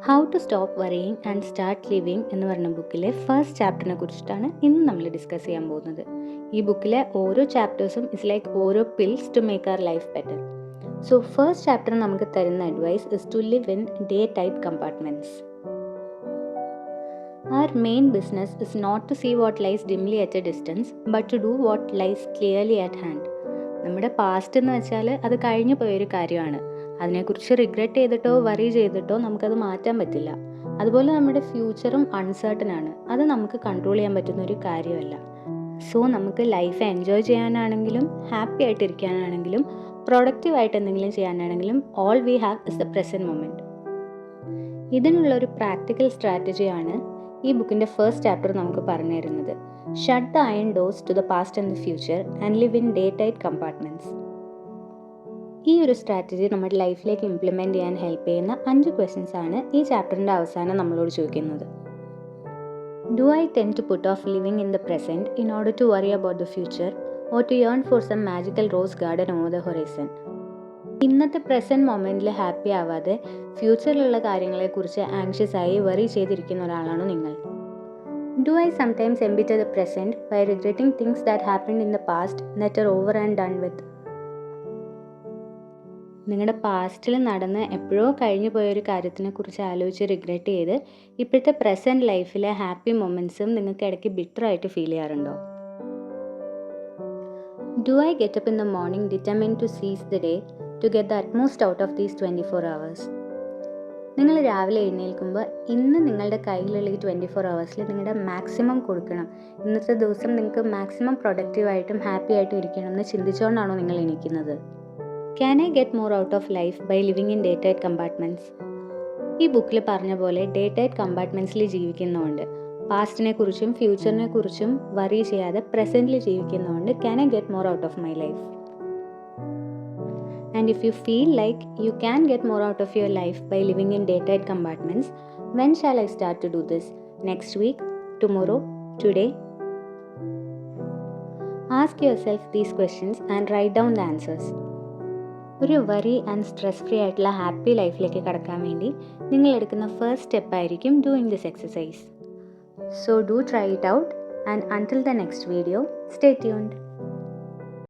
How to stop worrying and start living എന്ന് പറഞ്ഞ ബുക്കിലെ ഫസ്റ്റ് ചാപ്റ്ററിനെ കുറിച്ചിട്ടാണ് ഇന്ന് നമ്മൾ ഡിസ്കസ് ചെയ്യാൻ പോകുന്നത്. ഈ ബുക്കിലെ ഓരോ ചാപ്റ്റേഴ്സും ഇസ് ലൈക്ക് ഓരോ pills to make our life better. So first chapter നമുക്ക് തരുന്ന advice is to live in day type compartments. Our main business is not to see what lies dimly at a distance, but to do what lies clearly at hand. നമ്മുടെ past എന്ന് വെച്ചാൽ അത് കഴിഞ്ഞു പോയൊരു കാര്യമാണ്. അതിനെക്കുറിച്ച് റിഗ്രറ്റ് ചെയ്തിട്ടോ worry ചെയ്തിട്ടോ നമുക്കത് മാറ്റാൻ പറ്റില്ല. അതുപോലെ നമ്മുടെ ഫ്യൂച്ചറും അൺസർട്ടൺ ആണ്. അത് നമുക്ക് കൺട്രോൾ ചെയ്യാൻ പറ്റുന്ന ഒരു കാര്യമല്ല. സോ നമുക്ക് ലൈഫ് എൻജോയ് ചെയ്യാനാണെങ്കിലും ഹാപ്പി ആയിട്ടിരിക്കാനാണെങ്കിലും പ്രൊഡക്റ്റീവായിട്ട് എന്തെങ്കിലും ചെയ്യാനാണെങ്കിലും all we have is the present moment. ഇതിനുള്ളൊരു പ്രാക്ടിക്കൽ സ്ട്രാറ്റജിയാണ് ഈ ബുക്കിൻ്റെ ഫസ്റ്റ് ചാപ്റ്റർ നമുക്ക് പറഞ്ഞു തരുന്നത്. Shut the iron doors to the past and the future and live in day type compartments. ഈ ഒരു സ്ട്രാറ്റജി നമ്മുടെ ലൈഫിലേക്ക് ഇംപ്ലിമെൻറ്റ് ചെയ്യാൻ ഹെൽപ്പ് ചെയ്യുന്ന 5 ക്വസ്റ്റ്യൻസ് ആണ് ഈ ചാപ്റ്ററിൻ്റെ അവസാനം നമ്മളോട് ചോദിക്കുന്നത്. Do I tend to put off living in the present in order to worry about the future or to yearn for some magical rose garden over the horizon? ഇന്നത്തെ present മൊമെൻറ്റിൽ happy ആവാതെ ഫ്യൂച്ചറിലുള്ള കാര്യങ്ങളെക്കുറിച്ച് ആങ്ഷ്യസ് ആയി worry ചെയ്തിരിക്കുന്ന ഒരാളാണോ നിങ്ങൾ? Do I sometimes embitter the present by regretting things that happened in the past that are over and done with? നിങ്ങളുടെ പാസ്റ്റിൽ നടന്ന് എപ്പോഴോ കഴിഞ്ഞു പോയൊരു കാര്യത്തിനെക്കുറിച്ച് ആലോചിച്ച് റിഗ്രറ്റ് ചെയ്ത് ഇപ്പോഴത്തെ പ്രസൻറ്റ് ലൈഫിലെ ഹാപ്പി മൊമെൻറ്റ്സും നിങ്ങൾക്ക് ഇടയ്ക്ക് ബിറ്ററായിട്ട് ഫീൽ ചെയ്യാറുണ്ടോ? Do I get up in the morning determined to seize the day to get the utmost out of these 24 hours? നിങ്ങൾ രാവിലെ എഴുന്നേൽക്കുമ്പോൾ ഇന്ന് നിങ്ങളുടെ കയ്യിലുള്ള ഈ 24 hours നിങ്ങളുടെ മാക്സിമം കൊടുക്കണം, ഇന്നത്തെ ദിവസം നിങ്ങൾക്ക് മാക്സിമം പ്രൊഡക്റ്റീവായിട്ടും ഹാപ്പി ആയിട്ടും ഇരിക്കണം എന്ന് ചിന്തിച്ചുകൊണ്ടാണോ നിങ്ങൾ എണീക്കുന്നത്? Can I get more out of life by living in day-tight compartments? ഈ ബുക്കിൽ പറഞ്ഞ പോലെ ഡേ ടൈറ്റ് കമ്പാർട്ട്മെൻറ്റ്സിൽ ജീവിക്കുന്നതുകൊണ്ട് പാസ്റ്റിനെ കുറിച്ചും ഫ്യൂച്ചറിനെ കുറിച്ചും വറി ചെയ്യാതെ പ്രസൻറ്റിൽ ജീവിക്കുന്നതുകൊണ്ട് can I get more out of my life? And if you feel like you can get more out of your life by living in day-tight compartments, when shall I start to do this? Next week? Tomorrow? Today? Ask yourself these questions and write down the answers. ഒരു worry and stress free ആയിട്ടുള്ള happy ലൈഫിലേക്ക് കടക്കാൻ വേണ്ടി നിങ്ങൾ എടുക്കുന്ന first step ആയിരിക്കും doing this exercise. So do try it out and until the next video stay tuned.